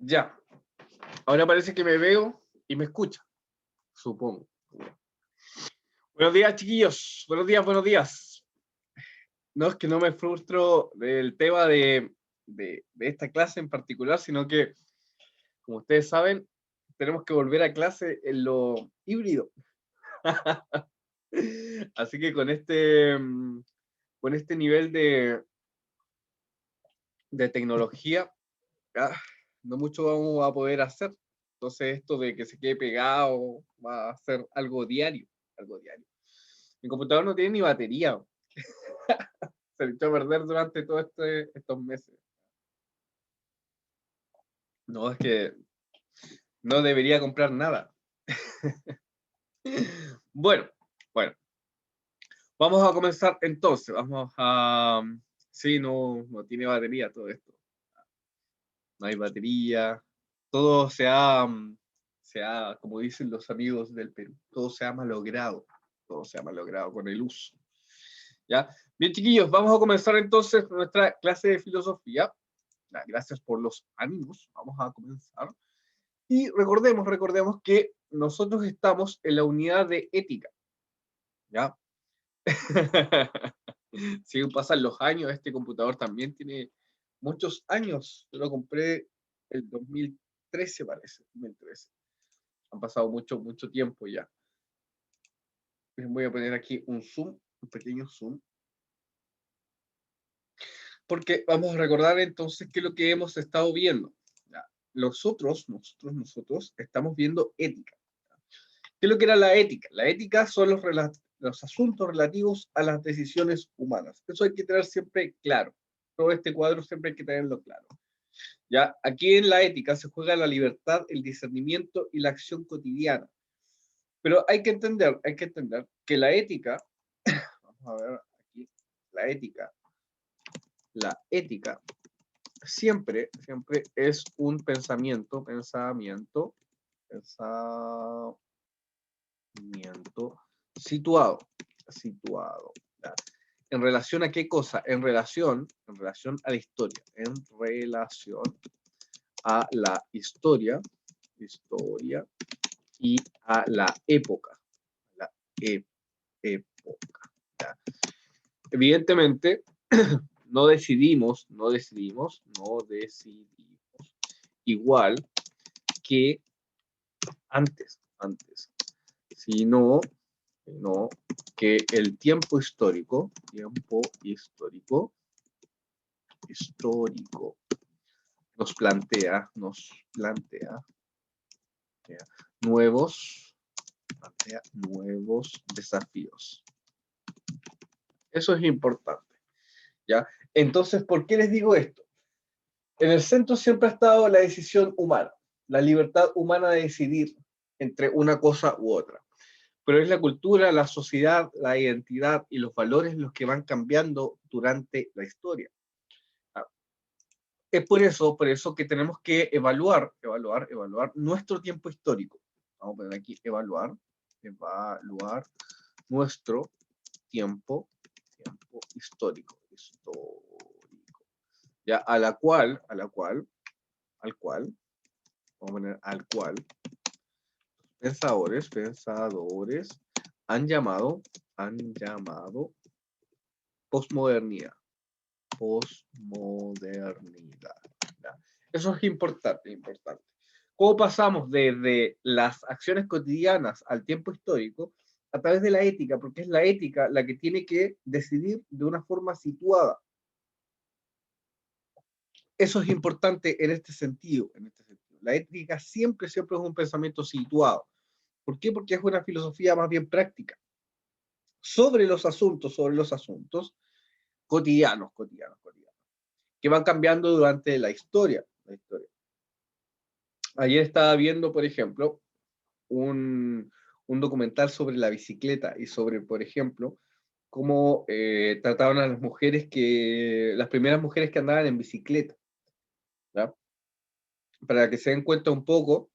Ya, ahora parece que me veo y me escucha, supongo. Buenos días, chiquillos. Buenos días, buenos días. No es que no me frustro del tema de esta clase en particular, sino que, como ustedes saben, tenemos que volver a clase en lo híbrido. Así que con este nivel de tecnología, no mucho vamos a poder hacer. Entonces, esto de que se quede pegado va a ser algo diario, algo diario. Mi computador no tiene ni batería. Se echó a perder durante todos estos meses. No, es que no debería comprar nada. Bueno, bueno. Vamos a comenzar entonces. Vamos a... Sí, no tiene batería todo esto. No hay batería. Todo como dicen los amigos del Perú, todo se ha malogrado. Todo se ha malogrado con el uso. ¿Ya? Bien, chiquillos, vamos a comenzar entonces nuestra clase de filosofía. Gracias por los ánimos. Vamos a comenzar. Y recordemos que nosotros estamos en la unidad de ética. ¿Ya? Siguen pasan los años. Este computador también tiene muchos años. Yo lo compré el 2013, parece. 2013. Han pasado mucho tiempo ya. Voy a poner aquí un zoom, un pequeño zoom. Porque vamos a recordar entonces qué es lo que hemos estado viendo. ¿Ya? Nosotros estamos viendo ética. ¿Qué es lo que era la ética? La ética son los asuntos relativos a las decisiones humanas. Eso hay que tener siempre claro. Todo este cuadro siempre hay que tenerlo claro. ¿Ya? Aquí en la ética se juega la libertad, el discernimiento y la acción cotidiana. Pero hay que entender que la ética, vamos a ver aquí, la ética siempre es un pensamiento situado. ¿Ya? ¿En relación a qué cosa? En relación a la historia, en relación a la historia y a la época. Época. ¿Ya? Evidentemente, no decidimos igual que antes, sino que el tiempo histórico nos plantea nuevos desafíos. Eso es importante, ¿ya? Entonces, ¿por qué les digo esto? En el centro siempre ha estado la decisión humana, la libertad humana de decidir entre una cosa u otra. Pero es la cultura, la sociedad, la identidad y los valores los que van cambiando durante la historia. Es por eso que tenemos que evaluar nuestro tiempo histórico. Vamos a poner aquí evaluar nuestro tiempo histórico. Ya, al cual, vamos a poner al cual, pensadores han llamado posmodernidad. ¿Ya? Eso es importante. ¿Cómo pasamos desde las acciones cotidianas al tiempo histórico? A través de la ética, porque es la ética la que tiene que decidir de una forma situada. Eso es importante en este sentido. La ética siempre es un pensamiento situado. ¿Por qué? Porque es una filosofía más bien práctica sobre los asuntos cotidianos, que van cambiando durante la historia. Ayer estaba viendo, por ejemplo, un documental sobre la bicicleta y sobre, por ejemplo, cómo trataban a las primeras mujeres que andaban en bicicleta, ¿ya? Para que se den cuenta un poco,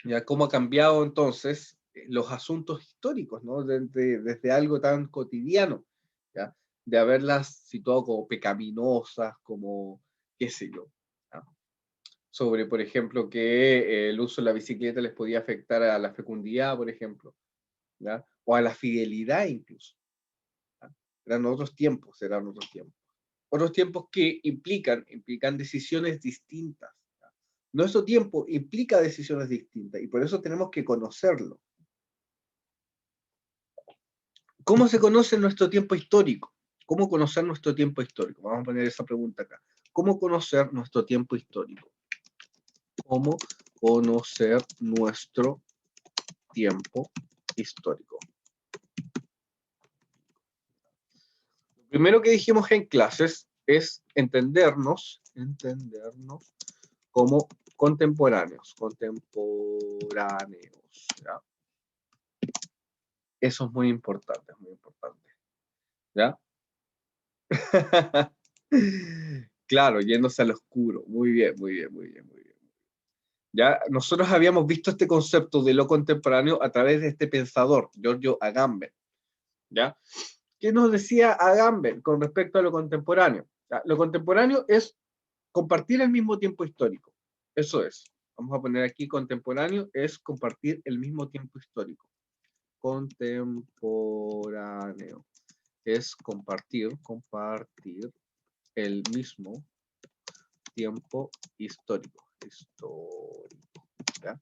ya cómo ha cambiado entonces los asuntos históricos, ¿no? Desde algo tan cotidiano, ¿ya? De haberlas situado como pecaminosas, como qué sé yo, ¿ya? sobre, por ejemplo, que el uso de la bicicleta les podía afectar a la fecundidad, por ejemplo, ¿ya? O a la fidelidad incluso. ¿Ya? Eran otros tiempos, eran otros tiempos. Otros tiempos que implican decisiones distintas. ¿Ya? Nuestro tiempo implica decisiones distintas y por eso tenemos que conocerlo. ¿Cómo se conoce nuestro tiempo histórico? ¿Cómo conocer nuestro tiempo histórico? Vamos a poner esa pregunta acá. ¿Cómo conocer nuestro tiempo histórico? ¿Cómo conocer nuestro tiempo histórico? Lo primero que dijimos en clases es entendernos como contemporáneos, ¿ya? Eso es muy importante, ¿ya? Claro, yéndose al oscuro. Muy bien, muy bien, muy bien, muy bien. Ya, nosotros habíamos visto este concepto de lo contemporáneo a través de este pensador, Giorgio Agamben, ¿ya? ¿Qué nos decía Agamben con respecto a lo contemporáneo? ¿Ya? Lo contemporáneo es compartir el mismo tiempo histórico. Eso es. Vamos a poner aquí contemporáneo, es compartir el mismo tiempo histórico. Contemporáneo es compartir el mismo tiempo histórico. ¿Ya?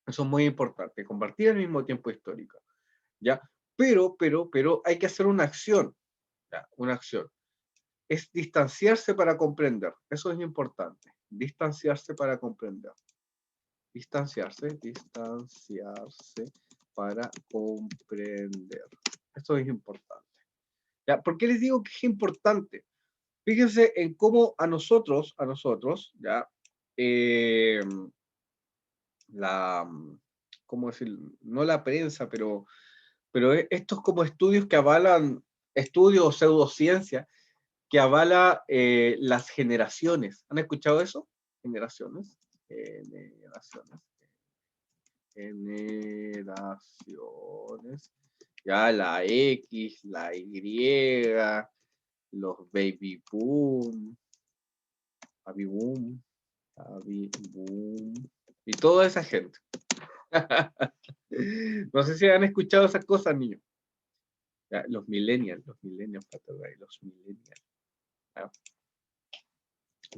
Eso es muy importante, compartir el mismo tiempo histórico. ¿Ya? Pero hay que hacer una acción. ¿Ya? Una acción. Es distanciarse para comprender. Eso es importante. Distanciarse para comprender. Distanciarse para comprender. Esto es importante. ¿Ya? ¿Por qué les digo que es importante? Fíjense en cómo a nosotros, ¿ya? La, ¿cómo decir? No la prensa, pero estos como estudios que avalan, estudios o pseudociencia, que avala las generaciones. ¿Han escuchado eso? Generaciones. Generaciones. Ya la X, la Y, los baby boom, baby boom, y toda esa gente. No sé si han escuchado esas cosas, niños. Ya, los millennials, los millennials. ¿Ya?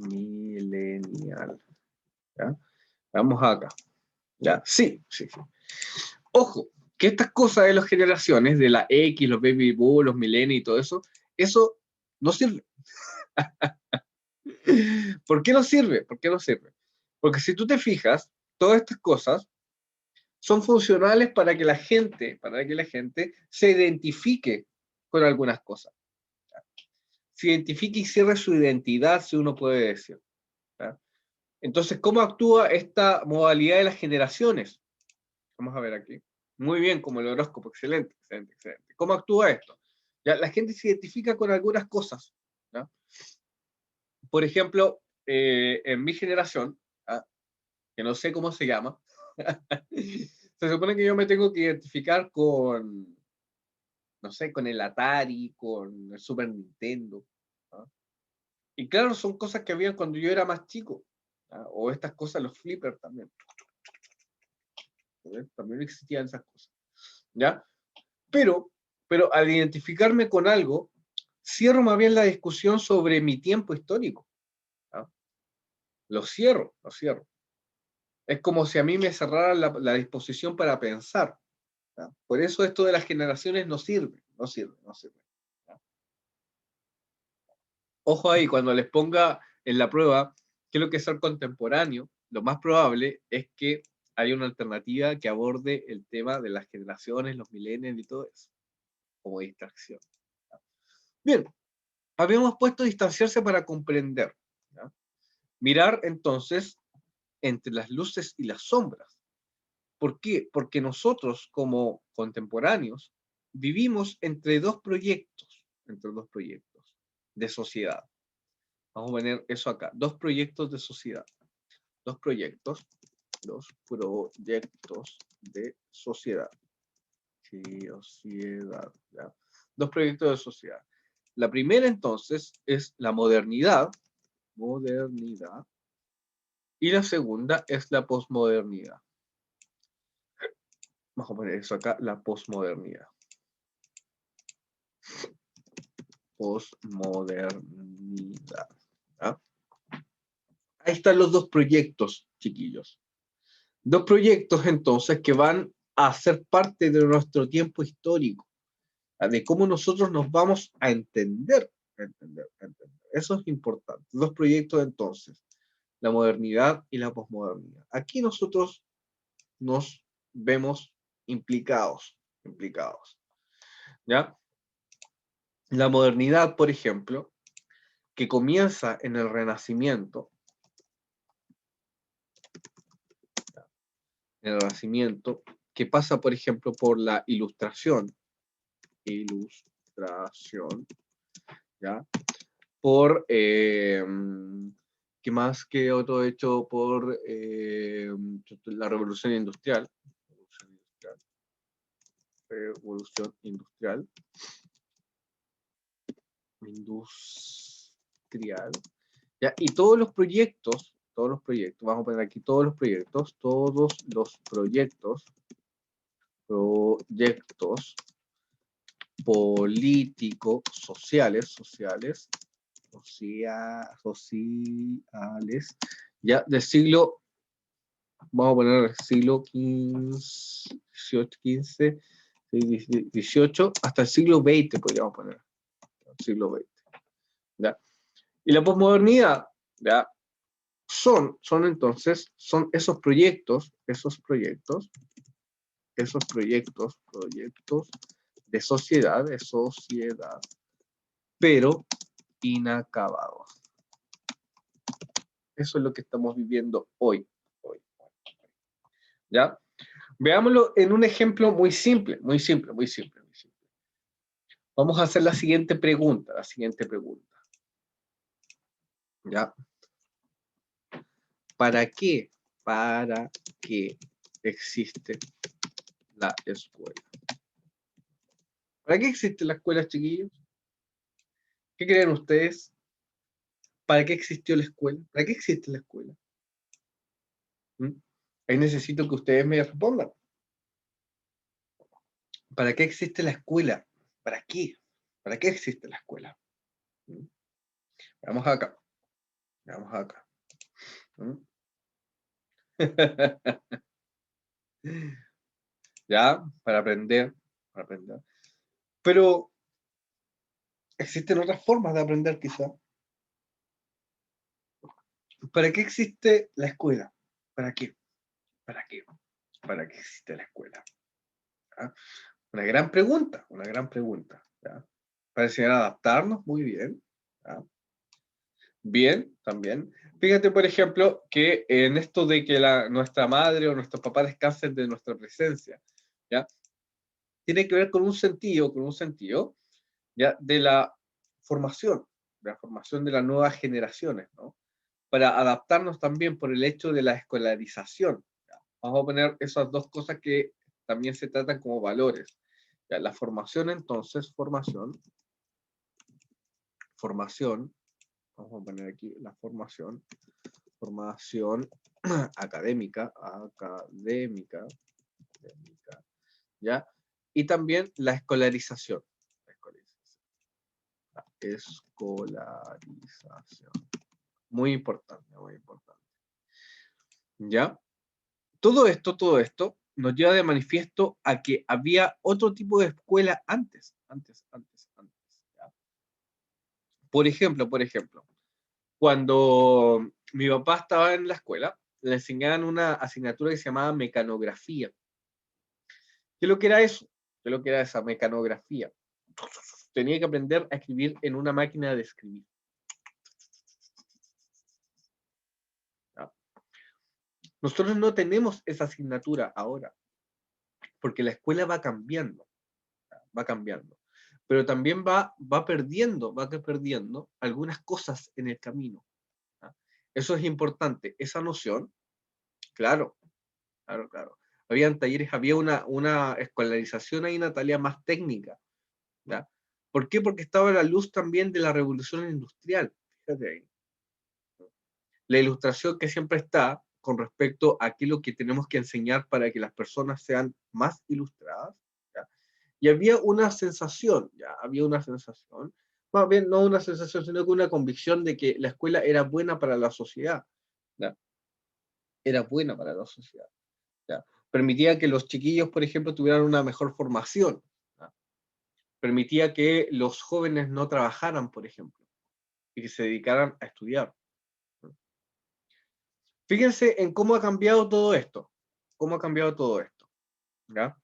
Millennial. ¿Ya? Vamos acá. ¿Ya? Sí. Ojo, que estas cosas de las generaciones, de la X, los baby boom, los millennials y todo eso, eso no sirve. ¿Por qué no sirve? Porque si tú te fijas, todas estas cosas son funcionales para que la gente se identifique con algunas cosas. ¿Ya? Se identifique y cierre su identidad, si uno puede decir. ¿Ya? Entonces, ¿cómo actúa esta modalidad de las generaciones? Vamos a ver aquí. Muy bien, como el horóscopo, excelente. ¿Cómo actúa esto? ¿Ya? La gente se identifica con algunas cosas. ¿Ya? Por ejemplo, en mi generación, ¿ya? Que no sé cómo se llama, se supone que yo me tengo que identificar con, no sé, con el Atari, con el Super Nintendo. ¿Ya? Y claro, son cosas que había cuando yo era más chico. ¿Ya? O estas cosas, los flippers también. ¿Ya? También existían esas cosas. ¿Ya? Pero al identificarme con algo, cierro más bien la discusión sobre mi tiempo histórico. ¿Ya? Lo cierro. Es como si a mí me cerrara la disposición para pensar. ¿Ya? Por eso esto de las generaciones no sirve. ¿Ya? Ojo ahí, cuando les ponga en la prueba qué es lo que es ser contemporáneo, lo más probable es que haya una alternativa que aborde el tema de las generaciones, los millennials y todo eso, como distracción. ¿Ya? Bien, habíamos puesto distanciarse para comprender. ¿Ya? Mirar entonces entre las luces y las sombras. ¿Por qué? Porque nosotros como contemporáneos vivimos entre dos proyectos de sociedad. Vamos a poner eso acá, dos proyectos de sociedad. Dos proyectos de sociedad. ¿Ya? Dos proyectos de sociedad. La primera entonces es la modernidad, Y la segunda es la posmodernidad. Vamos a poner eso acá, la posmodernidad. Posmodernidad. ¿Ah? Ahí están los dos proyectos, chiquillos. Dos proyectos entonces que van a ser parte de nuestro tiempo histórico, de cómo nosotros nos vamos a entender. Eso es importante. Dos proyectos entonces, la modernidad y la posmodernidad. Aquí nosotros nos vemos implicados, ¿ya? La modernidad, por ejemplo, que comienza en el Renacimiento, que pasa, por ejemplo, por la Ilustración, ¿ya? Por, ¿qué más que otro hecho? Por la Revolución Industrial. Revolución Industrial. ¿Ya? Y todos los proyectos, vamos a poner aquí todos los proyectos políticos, sociales, ya del siglo, vamos a poner el siglo XV, XVIII, hasta el siglo XX, podríamos poner, el siglo XX, ¿ya? Y la posmodernidad, ¿ya? Son entonces, son esos proyectos de sociedad, pero inacabados. Eso es lo que estamos viviendo hoy. ¿Ya? Veámoslo en un ejemplo muy simple. Vamos a hacer la siguiente pregunta. ¿Ya? ¿Para qué existe la escuela? ¿Para qué existe la escuela, chiquillos? ¿Qué creen ustedes? ¿Para qué existió la escuela? ¿Para qué existe la escuela? Ahí necesito que ustedes me respondan. ¿Para qué existe la escuela? ¿Para qué? ¿Para qué existe la escuela? Veamos acá. ¿Ya? Para aprender. Pero existen otras formas de aprender, quizá. ¿Para qué existe la escuela? ¿Para qué? ¿Para qué existe la escuela? ¿Ah? Una gran pregunta. ¿Ya? Para enseñar a adaptarnos, muy bien. ¿Ya? Bien, también. Fíjate, por ejemplo, que en esto de que nuestra madre o nuestro papá descansen de nuestra presencia, ¿ya? Tiene que ver con un sentido, ¿ya? De la formación de las nuevas generaciones, ¿no? Para adaptarnos también por el hecho de la escolarización. ¿Ya? Vamos a poner esas dos cosas que también se tratan como valores. ¿Ya? La formación, entonces, formación, vamos a poner aquí la formación académica, ¿ya? Y también la escolarización. Muy importante. ¿Ya? Todo esto nos lleva de manifiesto a que había otro tipo de escuela antes. ¿Ya? Por ejemplo, cuando mi papá estaba en la escuela, le enseñaban una asignatura que se llamaba mecanografía. ¿Qué es lo que era eso? ¿Qué es lo que era esa mecanografía? Tenía que aprender a escribir en una máquina de escribir. ¿Ya? Nosotros no tenemos esa asignatura ahora, porque la escuela va cambiando. Pero también va perdiendo algunas cosas en el camino. ¿Ya? Eso es importante, esa noción, claro. Habían talleres, había una escolarización ahí, Natalia, más técnica. ¿Ya? ¿Por qué? Porque estaba a la luz también de la revolución industrial. Fíjate ahí. la ilustración que siempre está con respecto a qué es lo que tenemos que enseñar para que las personas sean más ilustradas, ¿ya? Y había una sensación, ya, había una sensación, más bien no una sensación, sino que una convicción de que la escuela era buena para la sociedad, ¿ya? Era buena para la sociedad, ¿ya? Permitía que los chiquillos, por ejemplo, tuvieran una mejor formación, ¿ya? Permitía que los jóvenes no trabajaran, por ejemplo, y que se dedicaran a estudiar. Fíjense en cómo ha cambiado todo esto, cómo ha cambiado todo esto, ¿ya?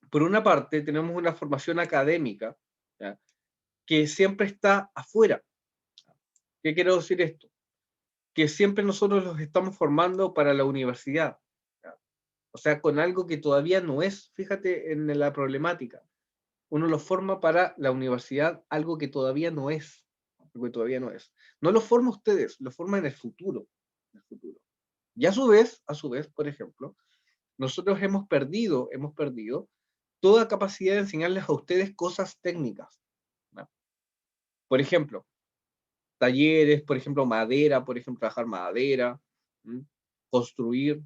Por una parte, tenemos una formación académica, ¿ya? Que siempre está afuera. ¿Qué quiero decir esto? Que siempre nosotros los estamos formando para la universidad, ¿ya? O sea, con algo que todavía no es, fíjate en la problemática. Uno lo forma para la universidad, algo que todavía no es, algo que todavía no es. No lo forma ustedes, lo forma en el futuro, en el futuro. Y a su vez, por ejemplo, nosotros hemos perdido toda capacidad de enseñarles a ustedes cosas técnicas, ¿no? Por ejemplo, talleres, por ejemplo, madera, por ejemplo, trabajar madera, ¿m? Construir,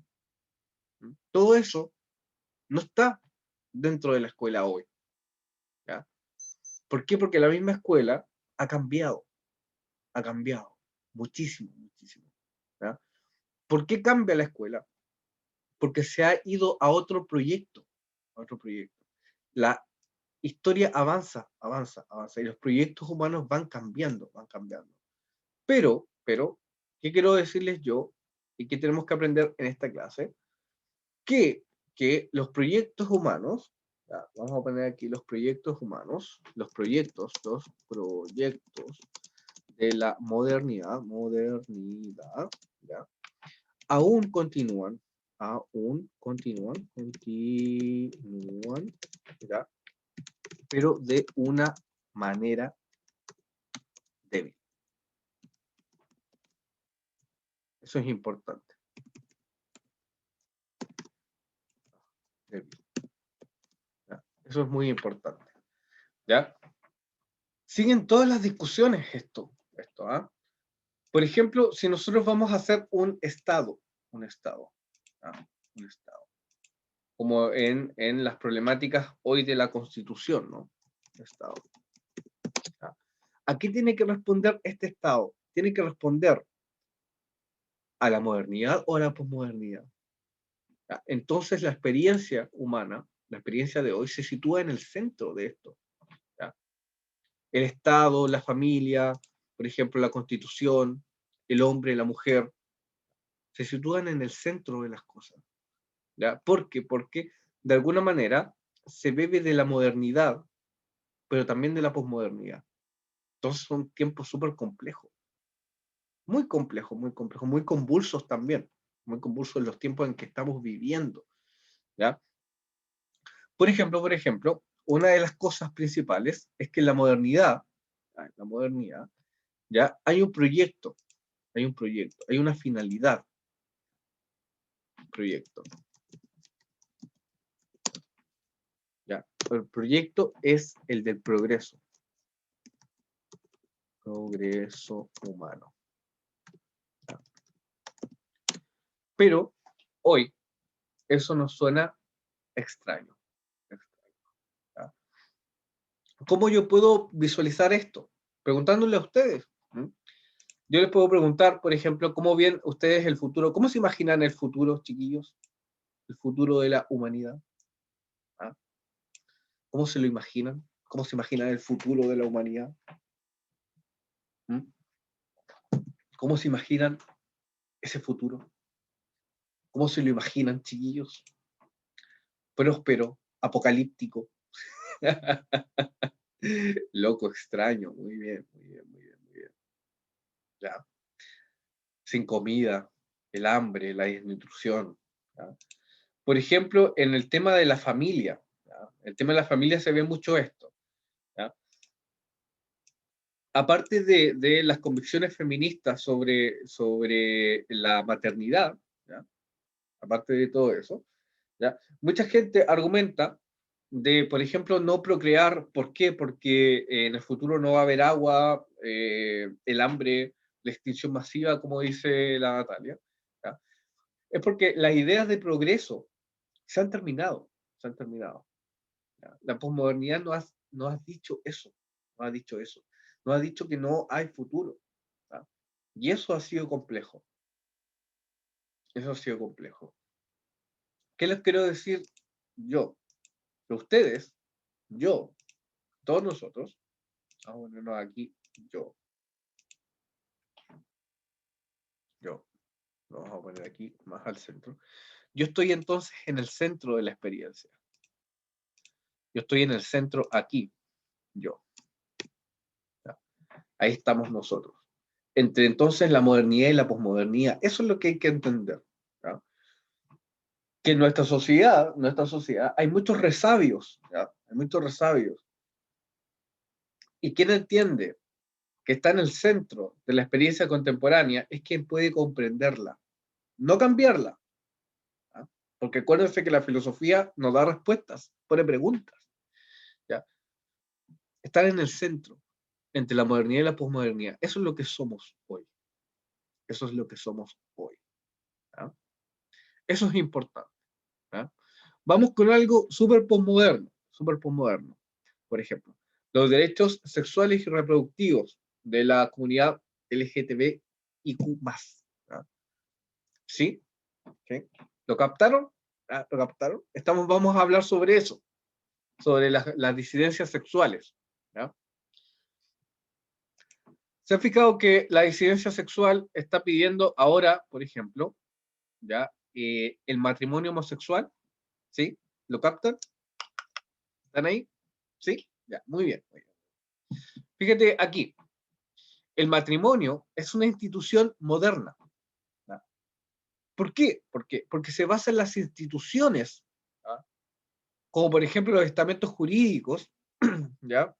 ¿m? Todo eso no está dentro de la escuela hoy, ¿ya? ¿Por qué? Porque la misma escuela ha cambiado muchísimo, muchísimo, ¿ya? ¿Por qué cambia la escuela? Porque se ha ido a otro proyecto. La historia avanza, y los proyectos humanos van cambiando, van cambiando. Pero, ¿qué quiero decirles yo y qué tenemos que aprender en esta clase? Que los proyectos humanos, ya, vamos a poner aquí los proyectos humanos, los proyectos de la modernidad, ¿ya? Continúan, ¿ya? Pero de una manera débil. Eso es importante. Débil. ¿Ya? Eso es muy importante. ¿Ya? Siguen todas las discusiones esto, ¿ah? Por ejemplo, si nosotros vamos a hacer un estado, ¿ah? Un estado, como en las problemáticas hoy de la Constitución, ¿no? Estado. ¿Ah? ¿A qué tiene que responder este estado? Tiene que responder a la modernidad o a la posmodernidad. ¿Ya? Entonces la experiencia humana, la experiencia de hoy, se sitúa en el centro de esto, ¿ya? El Estado, la familia, por ejemplo, la Constitución, el hombre, la mujer, se sitúan en el centro de las cosas, ¿ya? ¿Por qué? Porque de alguna manera se bebe de la modernidad, pero también de la posmodernidad. Entonces son tiempos súper complejos, muy convulsos también, muy convulsos los tiempos en que estamos viviendo, ¿ya? Por ejemplo, una de las cosas principales es que en la modernidad, ya hay un proyecto, hay una finalidad, proyecto, ya. El proyecto es el del progreso humano. ¿Ya? Pero hoy eso nos suena extraño. ¿Ya? ¿Cómo yo puedo visualizar esto? Preguntándole a ustedes. Yo les puedo preguntar, por ejemplo, ¿cómo ven ustedes el futuro? ¿Cómo se imaginan el futuro, chiquillos? El futuro de la humanidad. ¿Ah? ¿Cómo se lo imaginan? ¿Cómo se imaginan el futuro de la humanidad? ¿Mm? ¿Cómo se imaginan ese futuro? ¿Cómo se lo imaginan, chiquillos? Próspero, apocalíptico. Loco, extraño. Muy bien, muy bien, muy bien, muy bien. ¿Ya? Sin comida, el hambre, la desnutrición. ¿Ya? Por ejemplo, en el tema de la familia, ¿ya? El tema de la familia se ve mucho esto, ¿ya? Aparte de las convicciones feministas sobre la maternidad, ¿ya? Aparte de todo eso, ¿ya? Mucha gente argumenta de, por ejemplo, no procrear. ¿Por qué? Porque en el futuro no va a haber agua, el hambre la extinción masiva, como dice la Natalia, ¿ya? Es porque las ideas de progreso se han terminado, se han terminado. ¿Ya? La posmodernidad no ha dicho eso, no ha dicho eso, no ha dicho que no hay futuro. ¿Ya? Y eso ha sido complejo, eso ha sido complejo. ¿Qué les quiero decir yo? Que ustedes, yo, todos nosotros, vamos a ponernos aquí, yo, lo vamos a poner aquí más al centro. Yo estoy entonces en el centro de la experiencia. Yo estoy en el centro aquí, yo. ¿Ya? Ahí estamos nosotros. Entre entonces la modernidad y la posmodernidad. Eso es lo que hay que entender. ¿Ya? Que en nuestra sociedad, hay muchos resabios. ¿Ya? Hay muchos resabios. Y quien entiende que está en el centro de la experiencia contemporánea es quien puede comprenderla, no cambiarla. ¿Ya? Porque acuérdense que la filosofía no da respuestas, pone preguntas. ¿Ya? Estar en el centro entre la modernidad y la posmodernidad. Eso es lo que somos hoy. Eso es lo que somos hoy. ¿Ya? Eso es importante. ¿Ya? Vamos con algo súper posmoderno, súper posmoderno. Por ejemplo, los derechos sexuales y reproductivos de la comunidad LGTBIQ+. ¿Ya? ¿Sí? ¿Sí? ¿Lo captaron? ¿Ah? ¿Lo captaron? Vamos a hablar sobre eso, sobre las disidencias sexuales. ¿Ya? ¿Se han fijado que la disidencia sexual está pidiendo ahora, por ejemplo, ¿ya? El matrimonio homosexual? ¿Sí? ¿Lo captan? ¿Están ahí? ¿Sí? Ya, muy bien, muy bien. Fíjate aquí, el matrimonio es una institución moderna. ¿Ya? ¿Por qué? Porque se basa en las instituciones, ¿ya? Como por ejemplo los estamentos jurídicos, ¿ya?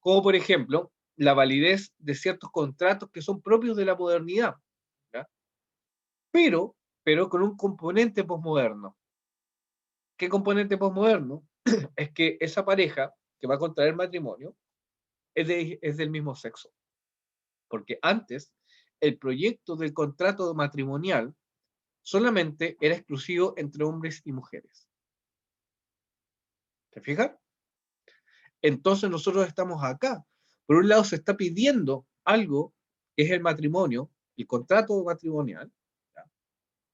Como por ejemplo la validez de ciertos contratos que son propios de la modernidad, ¿ya? Pero, pero con un componente posmoderno. ¿Qué componente posmoderno? Es que esa pareja que va a contraer matrimonio es del mismo sexo. Porque antes el proyecto del contrato matrimonial solamente era exclusivo entre hombres y mujeres. ¿Te fijas? Entonces nosotros estamos acá. Por un lado se está pidiendo algo que es el matrimonio, el contrato matrimonial, ¿ya?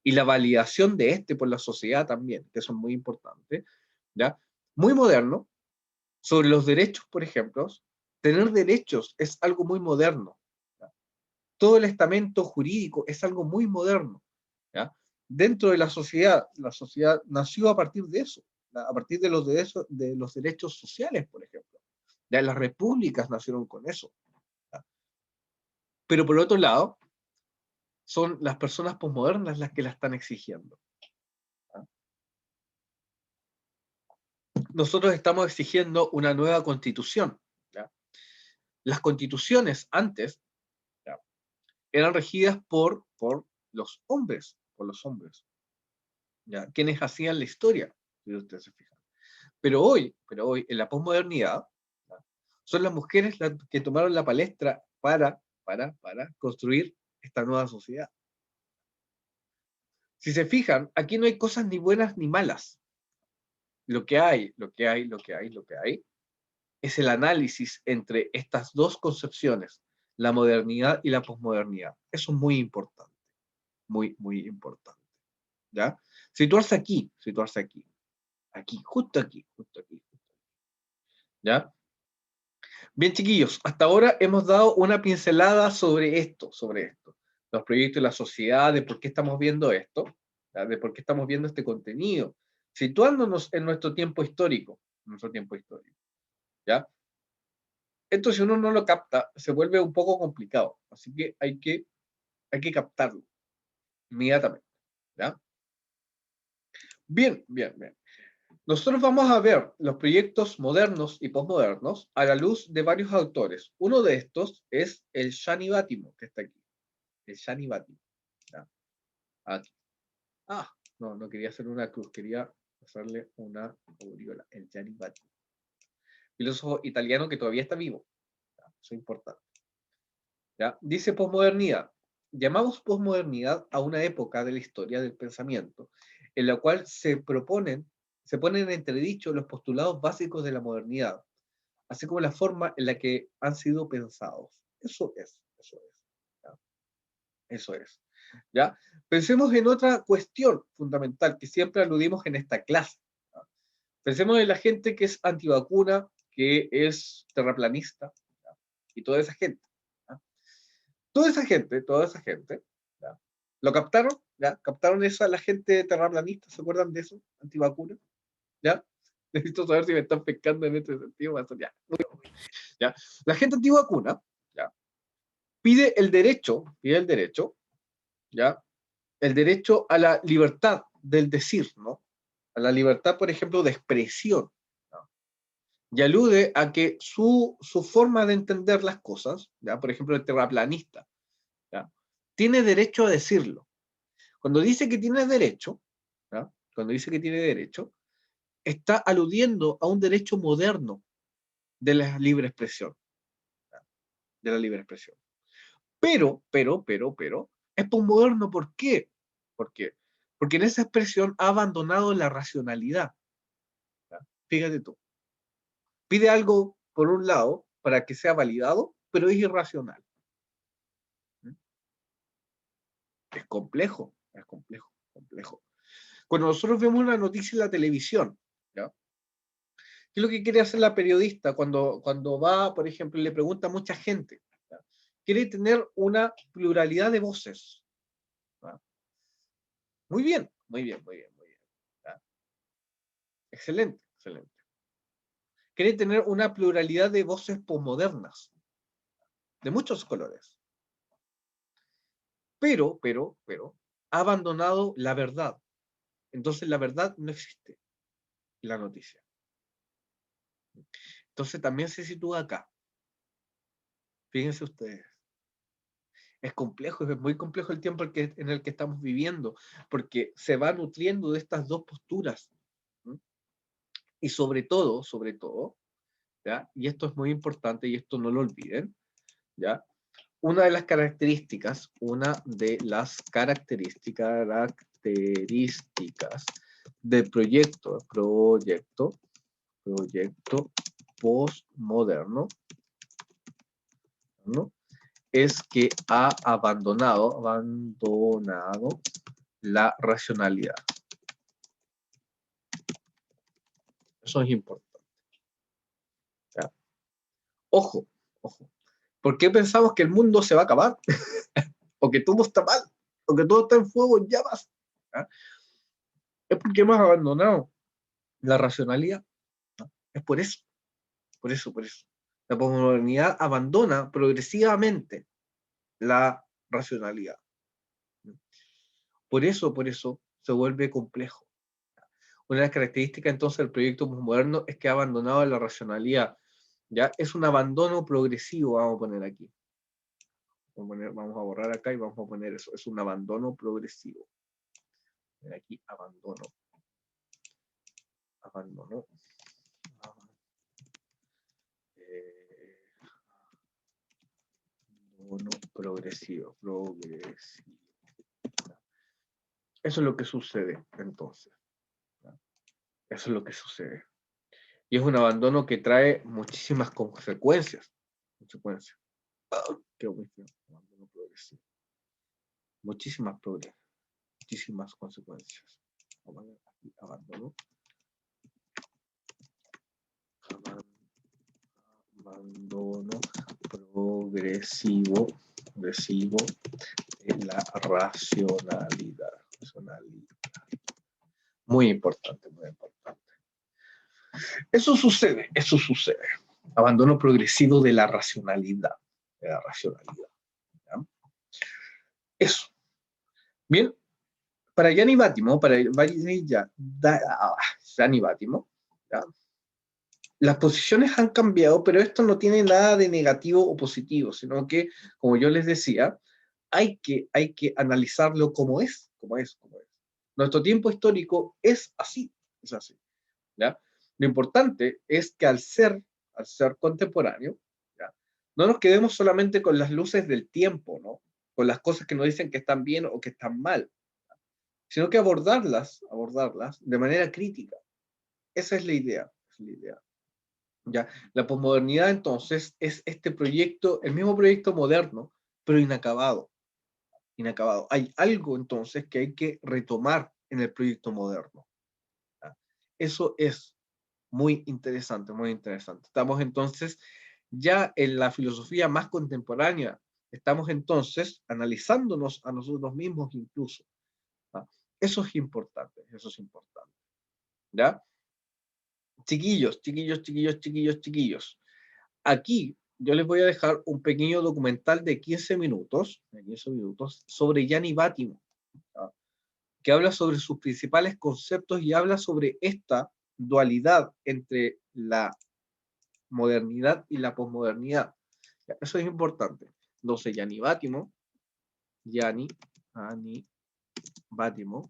Y la validación de este por la sociedad también, que eso es muy importante, ¿ya? Muy moderno, sobre los derechos, por ejemplo. Tener derechos es algo muy moderno. ¿Ya? Todo el estamento jurídico es algo muy moderno. ¿Ya? Dentro de la sociedad nació a partir de eso, a partir de los derechos sociales, por ejemplo. Ya las repúblicas nacieron con eso. ¿Ya? Pero por otro lado, son las personas posmodernas las que la están exigiendo. ¿Ya? Nosotros estamos exigiendo una nueva constitución. ¿Ya? Las constituciones antes, ¿ya?, eran regidas por por los hombres, ¿ya?, quienes hacían la historia, si ustedes se fijan. Pero hoy, en la posmodernidad, ¿ya?, son las mujeres las que tomaron la palestra para construir esta nueva sociedad. Si se fijan, aquí no hay cosas ni buenas ni malas. Lo que hay es el análisis entre estas dos concepciones, la modernidad y la posmodernidad. Eso es muy importante, muy, muy importante. ¿Ya? Situarse aquí, justo aquí, justo aquí. ¿Ya? Bien, chiquillos, hasta ahora hemos dado una pincelada sobre esto, los proyectos de la sociedad, de por qué estamos viendo esto, ¿ya?, de por qué estamos viendo este contenido, situándonos en nuestro tiempo histórico, ¿ya? Esto, si uno no lo capta, se vuelve un poco complicado, así que hay que captarlo inmediatamente, ¿ya? Bien, bien, bien. Nosotros vamos a ver los proyectos modernos y posmodernos a la luz de varios autores. Uno de estos es el Gianni Vattimo, que está aquí. El Gianni Vattimo. ¿Ya? Aquí. Ah, no, no quería hacer una cruz, quería hacerle una aureola. El Gianni Vattimo. Filósofo italiano que todavía está vivo. ¿Ya? Eso es importante. ¿Ya? Dice posmodernidad. Llamamos posmodernidad a una época de la historia del pensamiento en la cual se ponen en entredicho los postulados básicos de la modernidad, así como la forma en la que han sido pensados. Eso es, ¿ya? Eso es, ¿ya? Pensemos en otra cuestión fundamental que siempre aludimos en esta clase, ¿ya? Pensemos en la gente que es antivacuna, que es terraplanista, ¿ya? Y toda esa gente, ¿ya? Toda esa gente, ¿ya? ¿Lo captaron? ¿Ya? ¿Captaron eso a la gente terraplanista? ¿Se acuerdan de eso? Antivacuna, ¿ya? Necesito saber si me están pescando en este sentido. Ya, ¿ya? La gente antivacuna, ¿ya? Pide el derecho, ¿ya? El derecho a la libertad del decir, ¿no? A la libertad, por ejemplo, de expresión, ¿no? Y alude a que su forma de entender las cosas, ¿ya? Por ejemplo, el terraplanista, ¿ya? Tiene derecho a decirlo. Cuando dice que tiene derecho, ¿ya? Cuando dice que tiene derecho, está aludiendo a un derecho moderno de la libre expresión, ¿ya? De la libre expresión. Pero, es posmoderno, ¿por qué? ¿Por qué? Porque en esa expresión ha abandonado la racionalidad, ¿ya? Fíjate tú. Pide algo, por un lado, para que sea validado, pero es irracional. ¿Mm? Es complejo, complejo. Cuando nosotros vemos una noticia en la televisión, ¿ya? ¿Qué es lo que quiere hacer la periodista cuando va, por ejemplo, y le pregunta a mucha gente? ¿Ya? Quiere tener una pluralidad de voces. ¿Ya? Muy bien, muy bien, muy bien, muy bien. ¿Ya? Excelente, excelente. Quiere tener una pluralidad de voces posmodernas, de muchos colores. Pero, ha abandonado la verdad. Entonces la verdad no existe en la noticia. Entonces también se sitúa acá. Fíjense ustedes. Es complejo, es muy complejo el tiempo en el que estamos viviendo, porque se va nutriendo de estas dos posturas. ¿Sí? Y sobre todo, ¿ya? Y esto es muy importante y esto no lo olviden, ¿ya? Una de las características del proyecto postmoderno, ¿no? Es que ha abandonado la racionalidad. Eso es importante. ¿Ya? Ojo. ¿Por qué pensamos que el mundo se va a acabar? O que todo está mal, o que todo está en fuego, en llamas. ¿Ya? Es porque hemos abandonado la racionalidad. ¿No? Es por eso. La posmodernidad abandona progresivamente la racionalidad. Por eso se vuelve complejo. Una de las características entonces del proyecto posmoderno es que ha abandonado la racionalidad. ¿Ya? Es un abandono progresivo, vamos a poner aquí. Vamos a borrar acá y vamos a poner eso. Es un abandono progresivo. Aquí, abandono progresivo. Eso es lo que sucede entonces. Eso es lo que sucede. Y es un abandono que trae muchísimas consecuencias. Qué bonito. Abandono progresivo. Muchísimas consecuencias. Abandono. Abandono progresivo de la racionalidad. Muy importante. Eso sucede. Abandono progresivo de la racionalidad. ¿Ya? Eso. Bien, para Gianni Vattimo, ¿ya? Las posiciones han cambiado, pero esto no tiene nada de negativo o positivo, sino que, como yo les decía, hay que analizarlo como es. Nuestro tiempo histórico es así, ¿ya? Lo importante es que al ser contemporáneo, ¿ya? No nos quedemos solamente con las luces del tiempo, ¿no? Con las cosas que nos dicen que están bien o que están mal, sino que abordarlas de manera crítica. Esa es la idea, es la idea. ¿Ya? La posmodernidad, entonces, es este proyecto, el mismo proyecto moderno, pero inacabado. Inacabado. Hay algo, entonces, que hay que retomar en el proyecto moderno. ¿Ya? Eso es muy interesante, muy interesante. Estamos, entonces, ya en la filosofía más contemporánea. Estamos, entonces, analizándonos a nosotros mismos incluso. ¿Ya? Eso es importante, eso es importante. ¿Ya? Chiquillos, chiquillos, chiquillos, chiquillos, chiquillos. Aquí yo les voy a dejar un pequeño documental de 15 minutos, sobre Gianni Vattimo, ¿ya? Que habla sobre sus principales conceptos y habla sobre esta dualidad entre la modernidad y la posmodernidad. ¿Ya? Eso es importante. Entonces, Gianni Vattimo, Vattimo,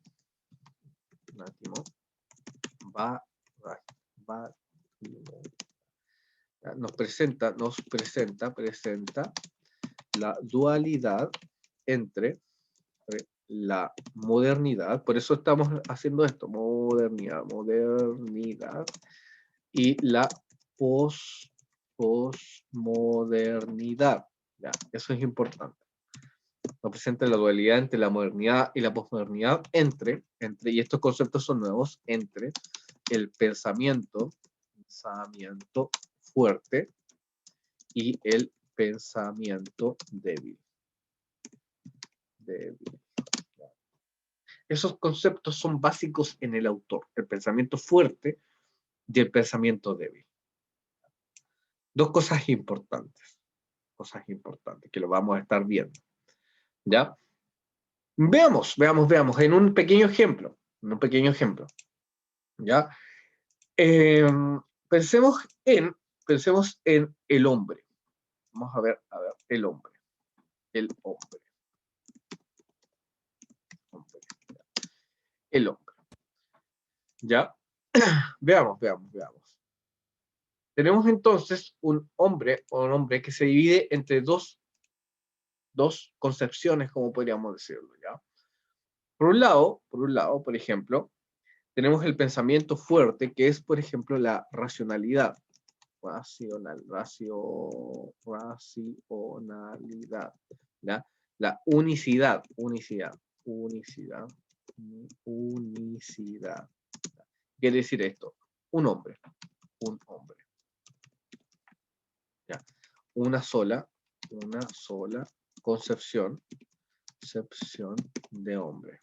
presenta la dualidad entre la modernidad, por eso estamos haciendo esto, modernidad, y la posmodernidad. Ya, eso es importante. Nos presenta la dualidad entre la modernidad y la posmodernidad, y estos conceptos son nuevos, entre el pensamiento fuerte y el pensamiento débil. Esos conceptos son básicos en el autor, el pensamiento fuerte y el pensamiento débil. Dos cosas importantes, que lo vamos a estar viendo. ¿Ya? Veamos, en un pequeño ejemplo, ¿ya? Pensemos en el hombre. Vamos a ver, el hombre. El hombre. ¿Ya? Veamos. Tenemos entonces un hombre que se divide entre dos concepciones, como podríamos decirlo, ¿ya? Por un lado, por ejemplo, tenemos el pensamiento fuerte, que es, por ejemplo, la racionalidad. Racionalidad, ¿ya? La unicidad. Quiere decir esto, un hombre, ¿ya? Una sola concepción de hombre.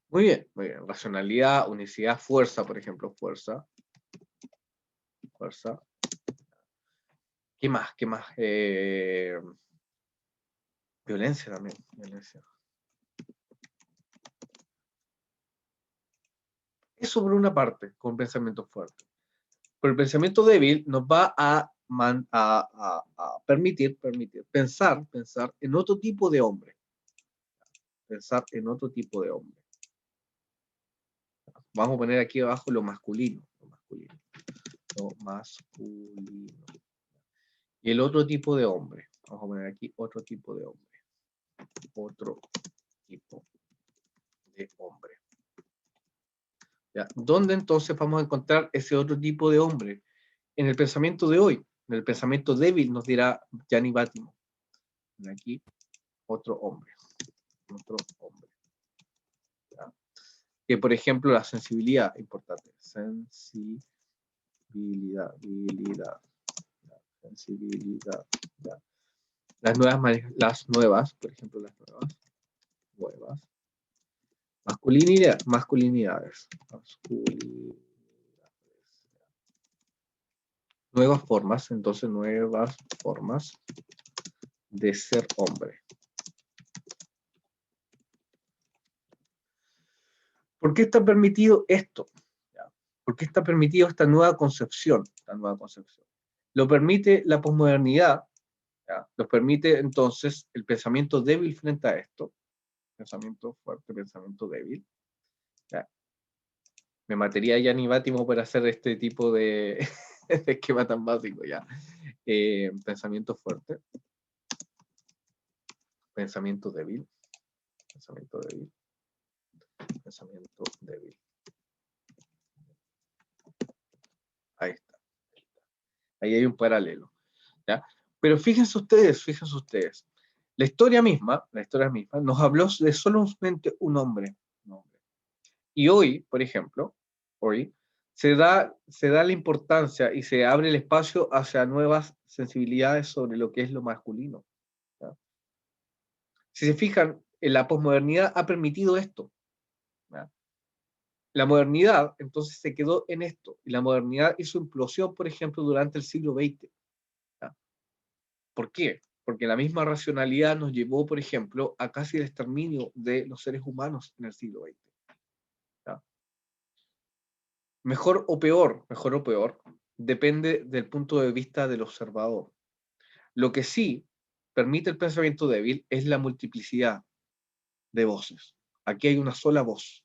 Muy bien. Racionalidad, unicidad, fuerza, por ejemplo, fuerza. ¿Qué más? Violencia también, Eso por una parte, con pensamiento fuerte. Pero el pensamiento débil nos va a permitir pensar en otro tipo de hombre. Vamos a poner aquí abajo lo masculino. Y el otro tipo de hombre. Vamos a poner aquí otro tipo de hombre. ¿Ya? ¿Dónde entonces vamos a encontrar ese otro tipo de hombre? En el pensamiento de hoy, en el pensamiento débil, nos dirá Gianni Vattimo. Aquí, otro hombre. ¿Ya? Que, por ejemplo, la sensibilidad, importante. Sensibilidad. ¿Ya? Las nuevas, por ejemplo, masculinidades. Nuevas formas de ser hombre. ¿Por qué está permitido esto? ¿Por qué está permitido esta nueva concepción? Lo permite la posmodernidad, lo permite entonces el pensamiento débil frente a esto, pensamiento fuerte, pensamiento débil, ¿ya? Me mataría ya ni Bátimo por hacer este tipo de, de esquema tan básico ya. Pensamiento fuerte. Pensamiento débil. Pensamiento débil. Pensamiento débil. Ahí está. Ahí hay un paralelo. ¿Ya? Pero fíjense ustedes. La historia misma nos habló de solamente un hombre. Y hoy, por ejemplo, se da la importancia y se abre el espacio hacia nuevas sensibilidades sobre lo que es lo masculino. ¿Ya? Si se fijan, la posmodernidad ha permitido esto. ¿Ya? La modernidad, entonces, se quedó en esto. Y la modernidad hizo implosión, por ejemplo, durante el siglo XX. ¿Ya? ¿Por qué? Porque la misma racionalidad nos llevó, por ejemplo, a casi el exterminio de los seres humanos en el siglo XX. ¿Ya? Mejor o peor, depende del punto de vista del observador. Lo que sí permite el pensamiento débil es la multiplicidad de voces. Aquí hay una sola voz.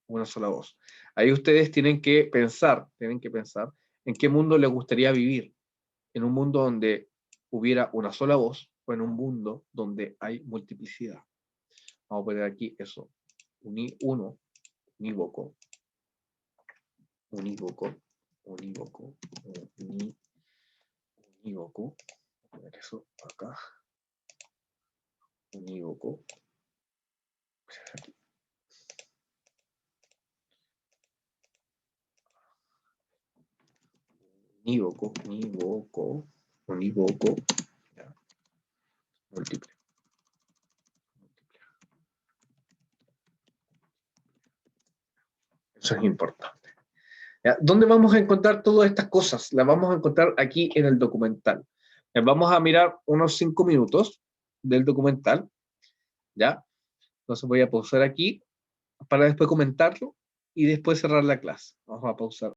Una sola voz. Ahí ustedes tienen que pensar en qué mundo les gustaría vivir. En un mundo donde hubiera una sola voz o en un mundo donde hay multiplicidad. Vamos a poner aquí eso. Unívoco. Unívoco. Unívoco. Unívoco. Voy a poner eso acá. Unívoco. Aquí. Unívoco. Ya. Múltiple. Eso es importante. ¿Ya? ¿Dónde vamos a encontrar todas estas cosas? Las vamos a encontrar aquí en el documental. Vamos a mirar unos 5 minutos del documental. ¿Ya? Entonces voy a pausar aquí para después comentarlo y después cerrar la clase. Vamos a pausar.